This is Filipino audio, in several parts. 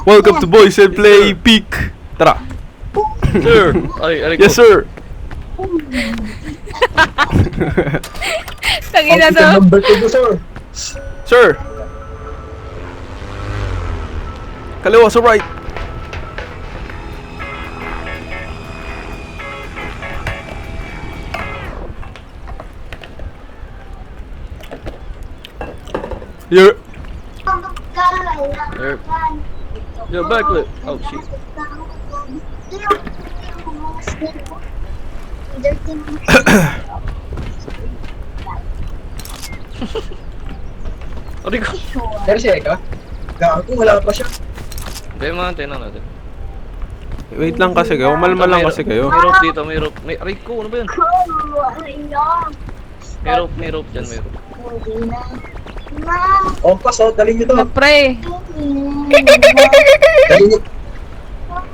Welcome to Boys and Play Peak. Tara. Sir! Aray Yes, sir. Tangina to. Number 2 sir. Sir. Kaliwa sa right. You're Yo, backlit. Oh, shit. Aray ko. Pero siya ka? Gago, wala pa siya. Hindi, mga antenna natin. wait lang kasi kayo. Umalma lang kasi kayo. May rope dito, may rope. May, aray ko, ano ba yan? May rope dyan, may rope. Kompas, oh, dali nyo to. Mag-pray. Dali nyo.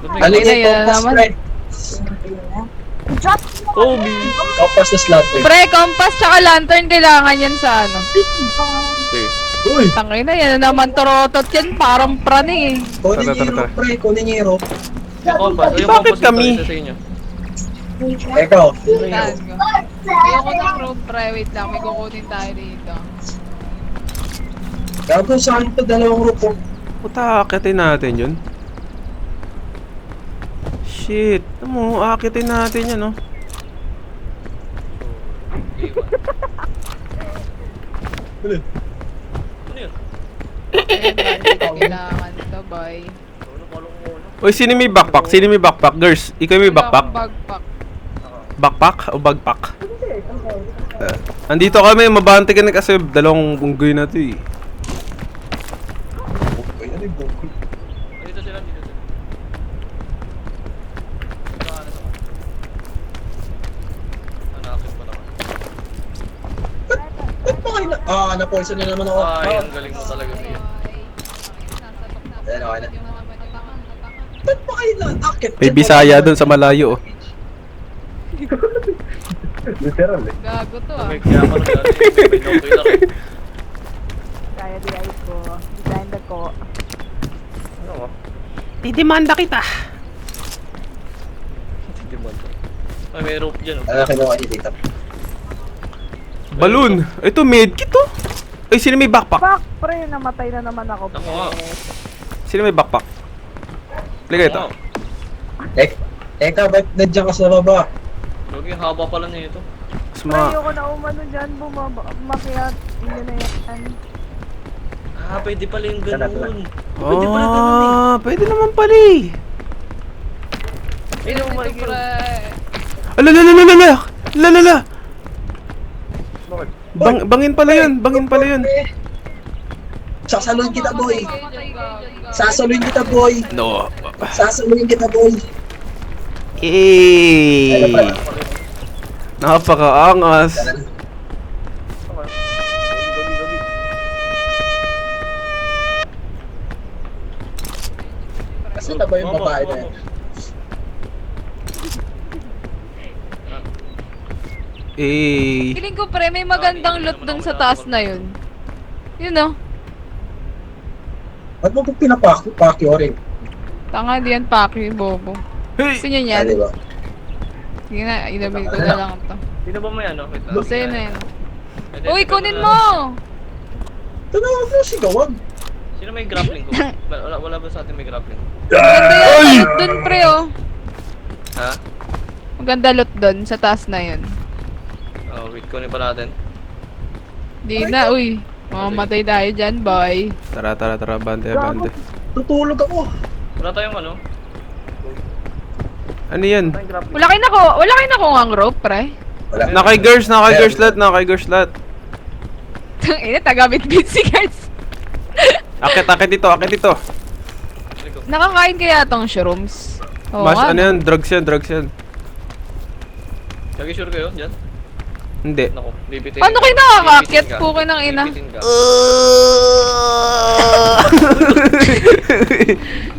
Dali nyo Ayun, yung kompas, naman. pre. Kobe! Kompas na slot, pre. Pre, compass tsaka lantern kailangan yan sa ano. Okay. Uy, Tangina, yan na naman torotot yan. Parang prane eh. kunin nyo Tara, yung tara, rope, pre. Kunin nyo yung rope. Yung compass, yung Bakit compass kami? isa sa inyo. Ikaw. Saan ko? Ayoko ng rope, pre. Wait lang, may kukunin tayo dito. Gago, saan ito dalawang rope, oh. Puta, akitin natin yun. Shit. Ano mo, akitin natin yan, oh. Ano yun? Ayan, bandit. Kailangan ito, boy. Ano, palong mo, ano? Uy, sino may backpack? Sino may backpack? Girls, ikaw may backpack? Backpack. Backpack o bagpack? Andito kami, mabante ka na kasi dalawang unggoy na to eh. Ay, ano yung bukol? Dito sila, dito sila. Hanapin pa naman. Ba't ba kayo na? Ah, na-poison na naman ako. Ay, ang galing mo talaga siya. Ayan, okay na. Ba't ba kayo na-akit? May Bisaya doon sa malayo oh. Literal eh. Gago to ah. May kaya pa rin dati, may binokoy lang eh. Kaya di ay ko. Design na ko. Ano ko? Didemanda kita. Hindi mo ito. Ay, may rope dyan oh. Ano kinuha niyo dito? Balloon. Ito medkit oh. Ay, sino may backpack? Fuck, pre, namatay na naman ako. Ako nga. Sino may backpack? Liga ito. Oo. Eka, ba't nandiyan ka sa baba? Lagi, haba pala niya ito. Pre, Sma. ayoko na umano dyan, makiat. Hindi na yan. Ah, pwede pala yung Tara, ganun. Pwede pala ganun eh. Ah, pwede naman pala eh. Ay, naman Ito, makikita. pre. Alalalala. Lalala. Bakit? Bangin pala yun. Bangin pala yun. Sasaluhin kita, boy. Sasaluhin kita, boy. No. Sasaluhin kita, boy. Eh. Ano pala? Napakaangas. Gabi. Kasi na ba yung babae na yan? Eh. Feeling ko pre, may magandang loot dun sa taas na yun. Yun oh. Ba't mo kung pinapakyo rin? Tanga, di yan paki, bobo. Hey. Gusto niya Ah, yan? di ba? Sige na, ilabil ko na lang ito. Sino ba may ano? Wait lang. Gusto yun na yan. Pwede, Uy, pwede kunin na- mo! Tanawa ko si Gawag. Sino may grappling ko? Wala ba sa atin may grappling? Maganda yan, loot dun pre oh. Ha? Maganda loot dun sa taas na yun. Oh, wait, kunin pa natin. Di na, uy. Mamamatay tayo dyan, boy. Tara. Bante. Tutulog ako. Wala tayong ano? Ano yan? Tayong grappling. Wala kayo nakuha rope, pre. Wala. Nakay girls lahat. Ina, taga-bit-bit si guys. Akit dito. Nakakain kaya tong shrooms? Oo Mas nga, ano no? yan? Drugs yan. Lagi sure kayo dyan? Hindi. Naku, bibitin. Paano kayo nakakaakyat? Pukin ng ina. Bibitin ka.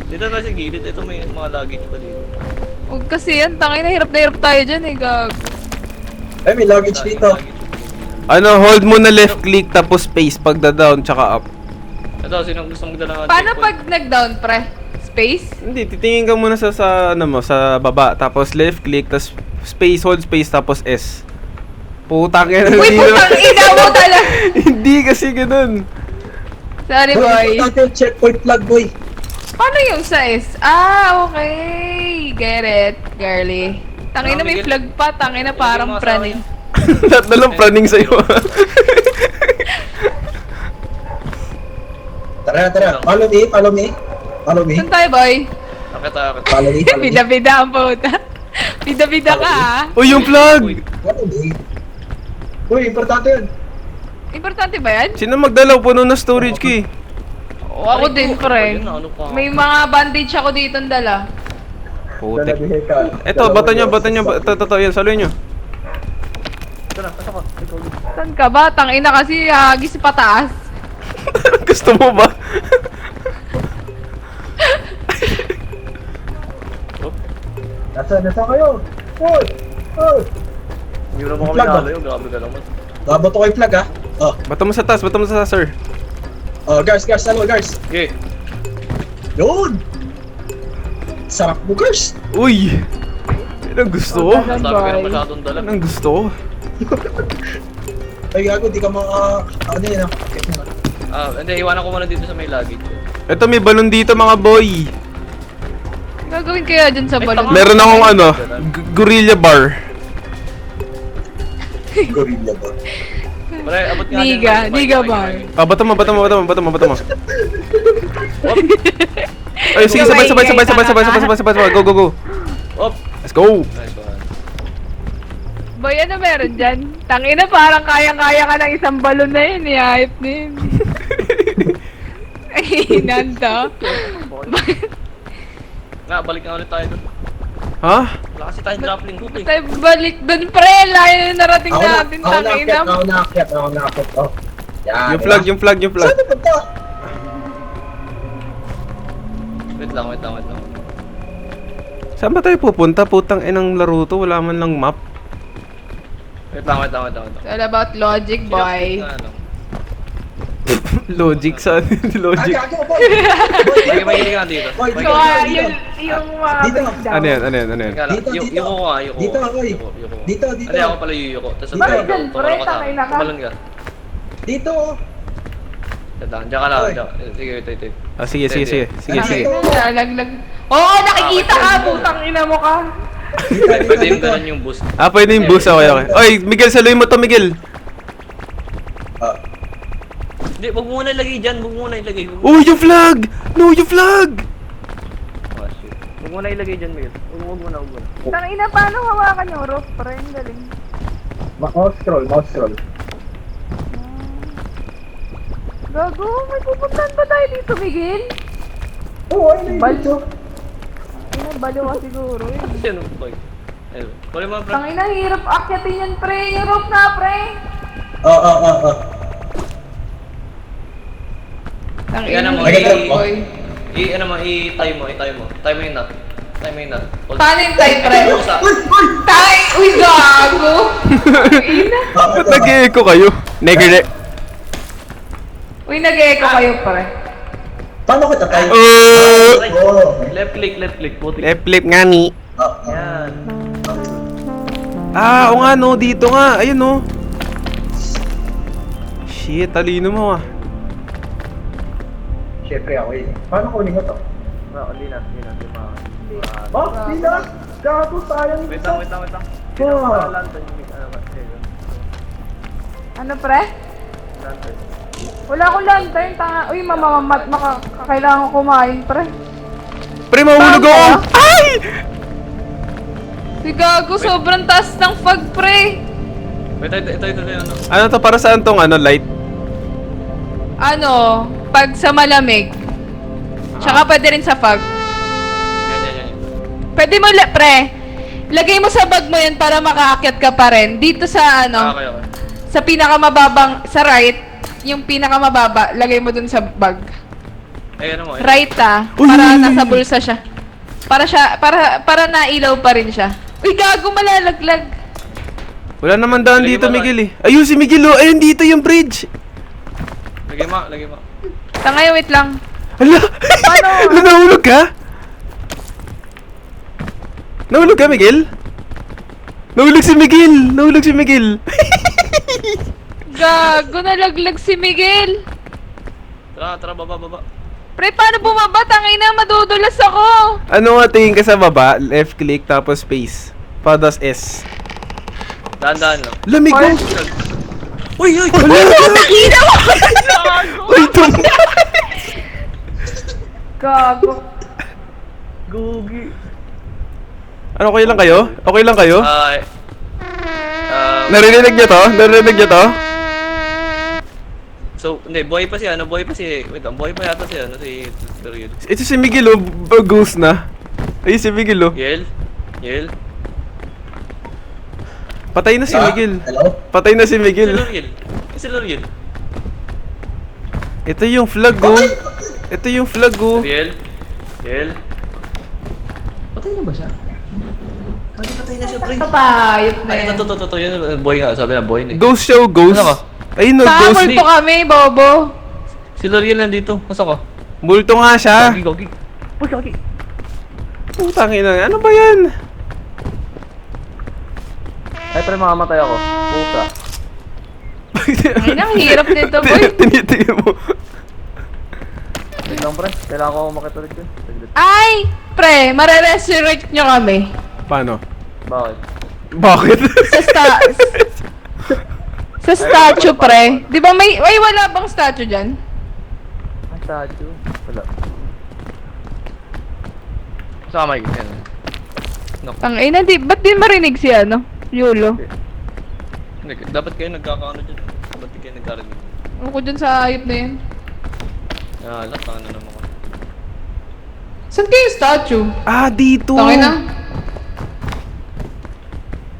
Dito na sa gilid, ito may mga luggage pa dito. Huwag kasi yan, tangin na hirap tayo dyan eh, gag. Ay, may luggage dito. Ano, hold mo na left click tapos space pag down tsaka up. Ito, sino gusto magdala ng Paano checkpoint? pag nag-down, pre? Space? Hindi, titingin ka muna sa ano mo, sa baba. Tapos left click, tapos space, hold space, tapos S. Putang yan. Uy, putang ina mo talaga! Hindi kasi ganun. Sorry, Boy, boy. importante yung checkpoint flag, boy. Paano yung sa S? Ah, okay. Get it, girly. Tangina may Miguel. flag pa, tangina parang mga praning. Lahat na lang praning sa'yo. Tara. Follow me, follow me. Follow me. Saan tayo, boy? Akit. Follow me, follow me. Bida-bida ang puta. Bida-bida ka, ah. Uy, yung flag! Follow me. Uy, importante yun. Importante ba yan? Sino magdalaw? Puno na storage key. O, ako din, pre. Ano pa? May mga bandage ako dito ang dala. Putek. Dalabihin ka. Eto, bato nyo. Ito, yan. Saluhin nyo. Tara, pasok ka. Ikaw. Saan ka ba? Tangina kasi hagis pataas. Gusto mo ba? Nasa kayo? Uy! Uy! Hindi mo na mo kami Flag, nalo yun. Grabe ka naman. Babato ko yung flag, ha? Oh, Bato mo sa taas, sir. guards, ano, guards? Okay. Yun! Sarap mo, guards! Uy! Yan ang gusto ko. Saan, Sabi ka na boy? masyadong dala. Yan ang gusto ko. Ay, gago, di ka ano yun, ha? Hindi, iwanan ko muna dito sa may luggage. Ito, may balon dito, mga boy. Gagawin kaya dyan sa Ay, balon? tama. Meron akong ano, gorilla bar. Gorilla ba? Pre, abot nga Niga bar. Ah, bato mo. Ay, sige, sabay. Go. Op! Let's go. Nice one. Boy, ano meron dyan? Tangina parang kayang-kaya ka ng isang balon na yun. Ihayop na yun. Ay, nanda. Nga, balik na ulit tayo doon. Ha? Wala kasi tayong grappling hook eh. Tayo balik dun, pre. Layo na narating natin. Tangina. Ako naakyat. Oh. Yan. Yung flag. Saan na punta? Wait lang. Saan ba tayo pupunta? Putang inang laro to. Wala man lang map. Wait lang. It's all about logic, boy. Logic saan? Ay, Logic. gago, boy! Sige, mahilig ka dito. Boy, So, yung mga Dito. breakdown. Ano yan? Teka lang, Dito. yuko nga. Dito, oy. Yuko. Dito. Hindi, ako pala yuyuko. Tapos Dito. Bakit dyan, pre? Tangina ka. Tumalon ka. Dito, oh. Diyan ka lang. Oy. Sige, wait. Ah, sige. Nalaglag. Oo, nakikita ka. Putang ina mo ka. Pwede yung ganun yung boost. Ah, pwede yung boost. Okay. Oy, Miguel, saluhin mo to, Miguel. Ah, Hindi, wag mo muna ilagay dyan. Wag mo muna ilagay. Oh, yung flag! No, yung flag! Oh, shit. Wag mo na ilagay dyan, Miguel. Wag mo na. Tangina, paano hawakan yung rope, pre? Ang galing. mouse scroll. Gago, may pupuntahan ba tayo dito, Miguel? Oo, ay, may Balo. Ay, balo ka siguro yun. Kasi ano, boy. Ayun. Kunin mo, pre. Tangina, hirap akyatin yan, pre. Yung rope na, pre. Oo. Tangina mo, Ay, boy. I-tie mo yung nut. Hold. Paano yung type, pre? Busa. Tay! Uy, gago! Ina. Ba't nag-echo kayo? Negre. Uy, nag-echo kayo, pre. Paano kita tayo? Right. Oo. Left click. Putik. Left flip nga ni. Yan. Ah, o nga no, dito nga. Ayun no. Shit, talino mo ah. Siyempre ako eh. Paano kunin ko to? Hindi na. Oh, di na! Gago, sayang Wait ito. lang. Oh. Lantern. Ano, pre? Wala akong lantern. Tanga. Uy, mamamat. Kailangan ko kumain, pre. Pre, mahulog ako! Ay! Uy, gago, sobrang taas ng fog, pre. Wait, ito ano. Ano to, para saan tong ano, light? Ano, pag sa malamig. Tsaka pwede rin sa fog. Yan. Pwede mo, pre, lagay mo sa bag mo yan para makaakyat ka pa rin. Dito sa ano, Okay. sa pinakamababang, sa right, yung pinakamababa, lagay mo dun sa bag. Ano mo. Right Uy! para nasa bulsa siya. Para nailaw pa rin siya. Uy, gago, malalaglag. Wala naman daan Lagay dito, mo, Miguel eh. Ayun si Miguel oh, ayun dito yung bridge. Lagay mo. Tangay, wait lang. Hala! Paano? Hala, nahulog ka? Nahulog ka, Miguel? Nahulog si Miguel! Nahulog si Miguel! Gago, nalaglag si Miguel. Tara, baba. Pre, paano bumaba? Tangay na, madudulas ako. Ano nga tingin ka sa baba? Left click, tapos space. Padas S. Dahan-dahan lang. Lamig ko! Uy! Nakita mo! Uy, Gago. Gugi. Ano, okay lang kayo? Okay lang kayo? Narinig niyo to? Narinig niyo to? So, hindi, buhay pa si wait lang, buhay pa yata si Period. Ito si Miguel, oh. Ghost na. Ay, si Miguel, oh. Yel? Patay na si Miguel. Hello? Patay na si Si Miguel. Loriel. Ito yung flag, oh. Ito yung flag, oh. Yel? Patay na ba siya? Patay na siya, pre. Papayot na Ay, yan. ito, yun, boy nga, sabi na, boy na. Ghost siya, oh. Ghost. Ano ka? Ayun, no, ghost. Pahamol po kami, bobo. Si Loriel nandito, nasa ka? Multo nga siya. Gogi. Putang ina, ano ba yan? Ay, pre, makamatay ako. Puta. Ay, ang hirap nito, boy. Tinitingin mo. Wait lang, pre. Kailangan ko umakit ulit yun. Ay, pre, mare-resurrect nyo kami. Paano? Bakit? Bakit? Sa statue, pre. Di ba may wala bang statue dyan? Ang statue. Wala. Saka may ganyan. Tangay na, ba't di marinig si ano? Yulo. Hindi, dapat kayo nagkakaano dyan. Dapat di kayo nagkarinig. Ano ko dyan sa ayop na yan? Alam, ano naman ko. Saan kayo statue? Ah, dito. Tangay na.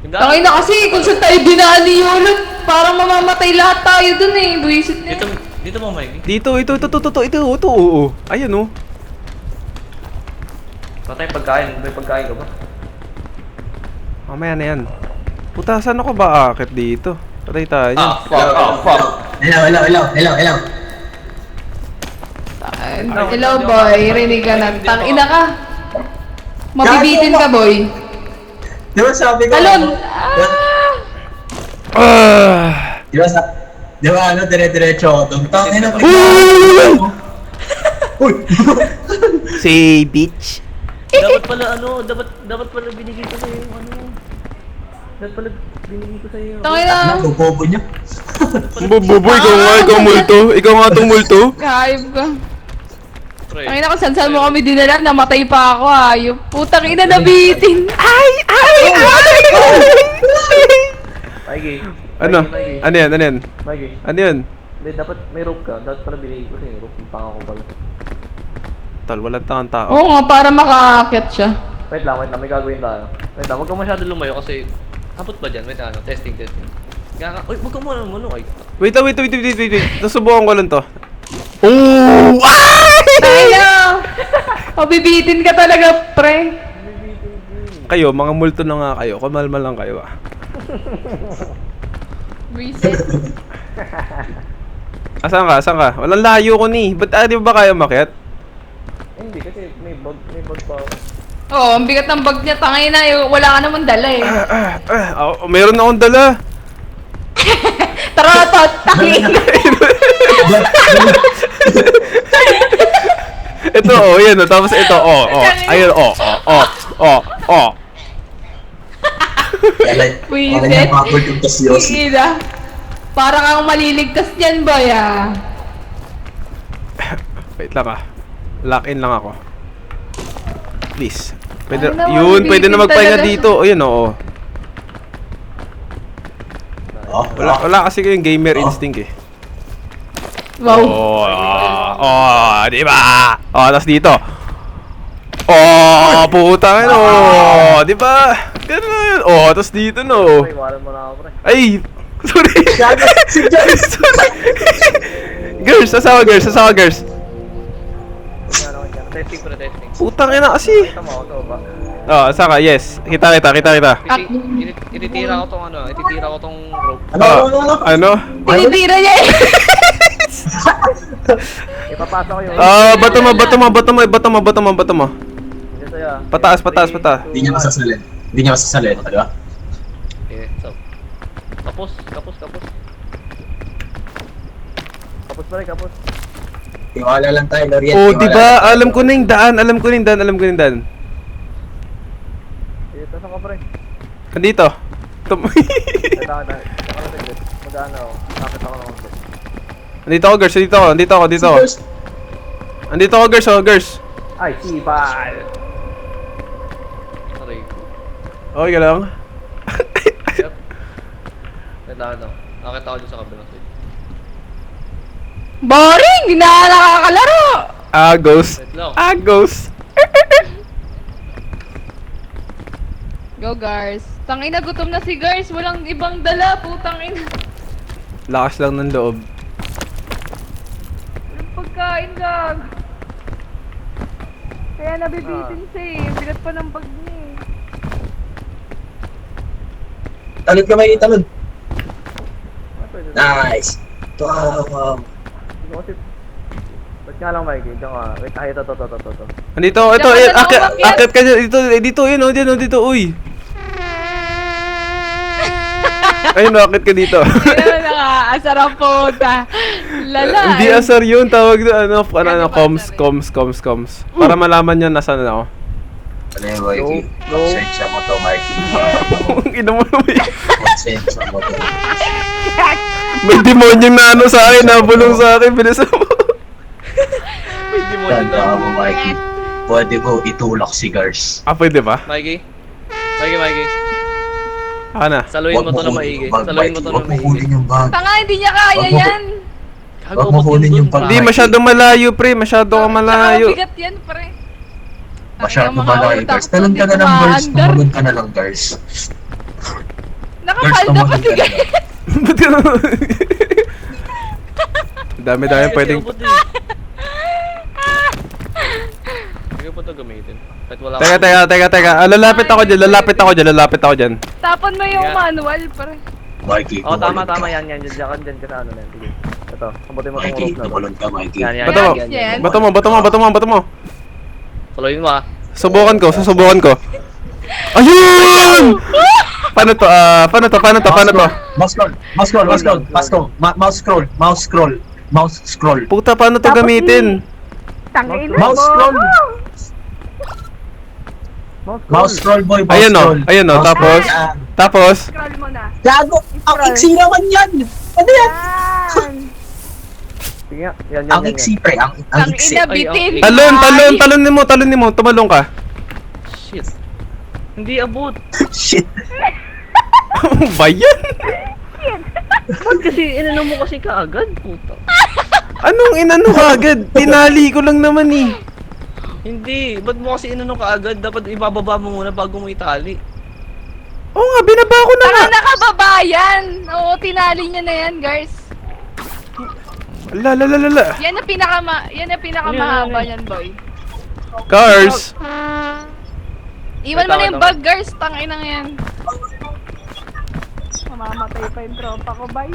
Tangay na kasi kung saan tayo dinaan ni Yulo, parang mamamatay lahat tayo dun eh. Buisit na Dito, yan. dito mo, Mikey. Ito, oo. Ayun, oh. Patay pagkain. May pagkain ka ba? Mamaya na yan. Puta, saan ako ba akit dito? Patay tayo. Fuck. Hello. Hello boy, rinig ka na. Tangina ka. Mabibitin ka boy. Di ba sabi ko? Talon! Di ba ano, dire-diretso ako doon. Tangin na. Uy! Say, bitch. Dapat pala binigay ko sa'yo yung ano. Dapat pala binigay ko sa'yo. Tangina. Nakubobo niya. Buboy, ikaw multo. Ikaw nga itong multo. Kahayop ka. Pre. Tangina ko, saan mo kami dinala? Namatay pa ako ayop. Putang ina, nabitin. Ay! Mikey. Ano? Ano yan? Mikey. Ano yan? Hindi, dapat may rope ka. Dapat pala binigay ko sa'yo yung rope. Yung panga ko pala. Tal, walang tangang tao. Oo nga, para makaakyat siya. Wait lang. May gagawin tayo. Wait lang, huwag ka masyado lumayo kasi... Abot ba dyan? Wait, ano? Testing. Uy, huwag ka muna ay. Wait. Nasubukan ko lang to. Oh! Tangina! Mabibitin ka talaga, pre. Kayo, mga multo na nga kayo. Kumalma lang kayo, ah. Reset. Asan ka? Walang layo ko ni. Ba't di ba kayo makiat? Hindi, kasi may bug pa ako. Oo, ang bigat ng bag niya. Tangina, wala ka naman dala eh. Meron akong dala. Tara, tangina. Ito, oh, yan, oh. Tapos ito, oh. Ayun, oh. Wisit. Wisit. Ina. Para kang maliligtas niyan, boy, ah. Wait lang, ah. Lock in lang ako. Please. Pwede, Ay, naman, yun, pwede na bitin magpahinga talaga. dito. Ayun, oo. Wala kasi kayong gamer instinct, eh. Wow. Di ba? Tas dito. Putang ino. Di ba? Ganun. Tas dito, no. Pre, iwanan mo na ako, pre. Ay, sorry. Sorry. Girls. Testing. Putang ina kasi. Kita mo ako to ba? Saka, yes. Kita. Ititira ko tong rope. Ano? Tinitira niya eh. Ipapasok ko yung... Bato mo. Hindi sa'yo. Pataas. Hindi niya masasalin. Hindi niya masasalin, di ba? Okay, so. Kapos. Kapos pa rin, kapos. Tiwala lang tayo, Lorien. Oh, tiwala di lang ba? tayo. Alam ko na yung daan. Dito sa ka pa rin. Andito. Kailangan na. Mag-ano ako. Kapit ako ng konti. Andito ako, girls. Andito ako, girls. Ay, sipal! Aray ko. Okay ka lang. Yep. Kailangan ako. Nakita ko dun sa kabilang side. Boring! Di na nakakalaro! Agos. Wait lang. Go, Gars. Tangina, gutom na si Gars. Walang ibang dala, putang ina. Lakas lang ng loob. Walang pagkain, gag. Kaya nabibitin siya eh. Bigat pa ng bag niya eh. Talon ka may talon. Ah, pwede na. Nice. Wow. Hindi ko kasi... Ba't nga lang, Mikey? Diyan ka. Wait, ito. Andito, ito, Diyan ka na akit umakyat. ka dyan. Dito, dito, uy. Ayun, akit ka dito. Ayun, nakaasar ang puta. Lala. Hindi asar yun, tawag na, Ano ba comms. Para malaman nyo nasan ako. Ano yung Mikey? No. Konsensya mo to, Mikey. Ina mo naman. Konsensya mo to. May demonyong na ano sa akin, nabulong sa akin, bilisan mo. Hindi mo dyan Tanda mo, Mikey. Pwede mo itulak si Gars. Pwede ba? Mikey? Ako na. Saluhin mo to na maigi. Saluhin mo to na Huwag mo maigi. hulin yung bag. Tanga, hindi niya kaya Wag mo- yan. Wag mo kunin yung pag- Hindi, masyadong malayo, pre. Masyado ka malayo. Bigat yan, pre. Masyado Ang mga malayo, utak Gars. ko, Talon ka di na lang, Gars. umaandar. Tumalon ka na lang, Gars. Nakapalda pa tumalon si ka na Gars. lang. Ba't ka Dami pwedeng... Sige po ito gamitin. Kahit wala Teka. Lalapit ako dyan. Tapon mo yung Yeah. manual, pre. Mikey, Oo, tumalon tama ka. yan. Diyan ka sa ano na yan. Sige. Ito, abutin mo itong Mikey, rope na to. tumalon ka, Mikey. Yan. Bato mo. Yan. Bato mo. Saluhin mo ah. Susubukan ko. Ayun! Paano to? Mouse scroll. Puta, paano to Tapos gamitin? Tangina Mouse scroll. Mouse scroll, boy. Mouse Ayun o, tapos? Yan. Tapos? Scroll mo na. Gago! Ang iksi naman yan! Ano yan? Yan. Sige nga. Yan. Ang iksi, pre. Ang iksi. Tangina, bitin. Talon mo, tumalong ka. Shit. Hindi abot. Shit. Ba yan? Ba't kasi inano mo kasi kaagad? Puta. Anong inano ka agad? Tinali ko lang naman eh. Hindi. Ba't mo kasi inano kaagad? Dapat ibababa mo muna bago mo itali. Oo nga, binaba ko na nga. Tanga, nakababayan. Oo, tinali niya na yan, guys. La. Yan ang pinakamahaba niyan, boy. Cars. Iwan mo na yung Tama. bag, guys. Tangina nga yan. Mamamatay pa yung tropa ko, bay.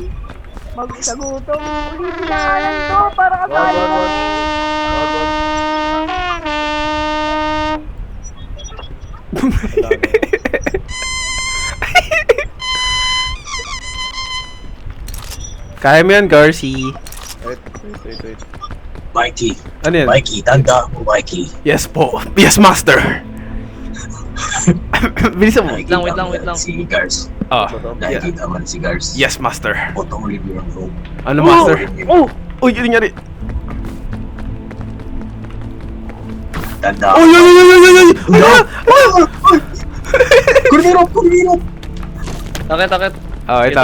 Magsagutom. Ulitin na nga lang to para kasali mo. Kaya mo yan, Garci. Wait. Mikey. Ano yan? Mikey, tanda mo, Mikey. Yes po. Yes, master. Bilisan mo. Wait lang. Si Gars. Ah. Nakikita man si Gars. Yes, master. Putulin mo yung rope. Ano, master? Oh! Uy, yun nangyari. Tanda Uy! Kunin rope! Takit. Ito.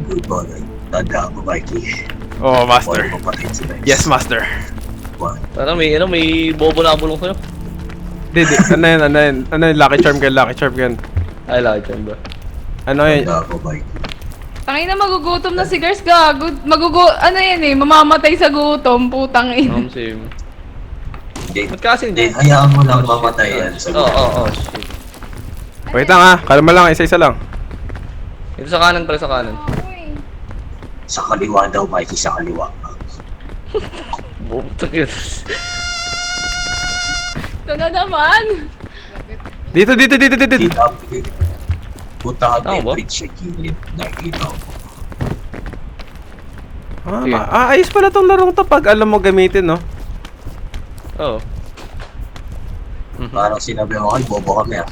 Good boy. Tanda mo, Mikey. Oh, master. Huwag mo patayin si Gars. Yes, master. Parang may bobo na bulong sa'yo. Hindi. Ano yun? Lucky charm yan. Ay, laki dyan ba? Ano yun? Tanda mo, Mikey. Tangina, magugutom na si Gars, gago. Ano yan eh, mamamatay sa gutom, putang ina. Same. Hindi. Ba't kasi Hindi, hindi? hayaan mo lang mamatay yan. Oo, shit. Wait lang ha. Kalma lang. Isa-isa lang. Ito sa kanan pala, sa kanan. Uy. Sa kaliwa daw, Mikey, sa kaliwa. Bumutang yun. Ito na naman. Dito. Kita. Puta ka, Tama ba? bridge siya kilid. Nakikita ko. Sige. Ayos pala tong larong to pag alam mo gamitin, no? Oo. Parang sinabi mo kay bobo kami ah.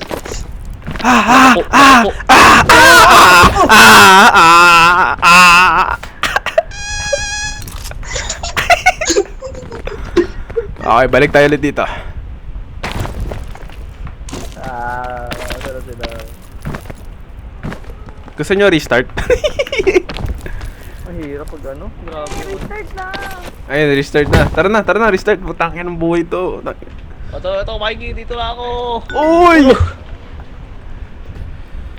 Okay, balik tayo ulit dito. Ano sila? Gusto nyo restart? Mahirap pag ano. Grabe yun. Start na. Ayun, restart na. Tara na, restart. Putangin ng buhay to. Ito, Mikey, dito na ako. Uy!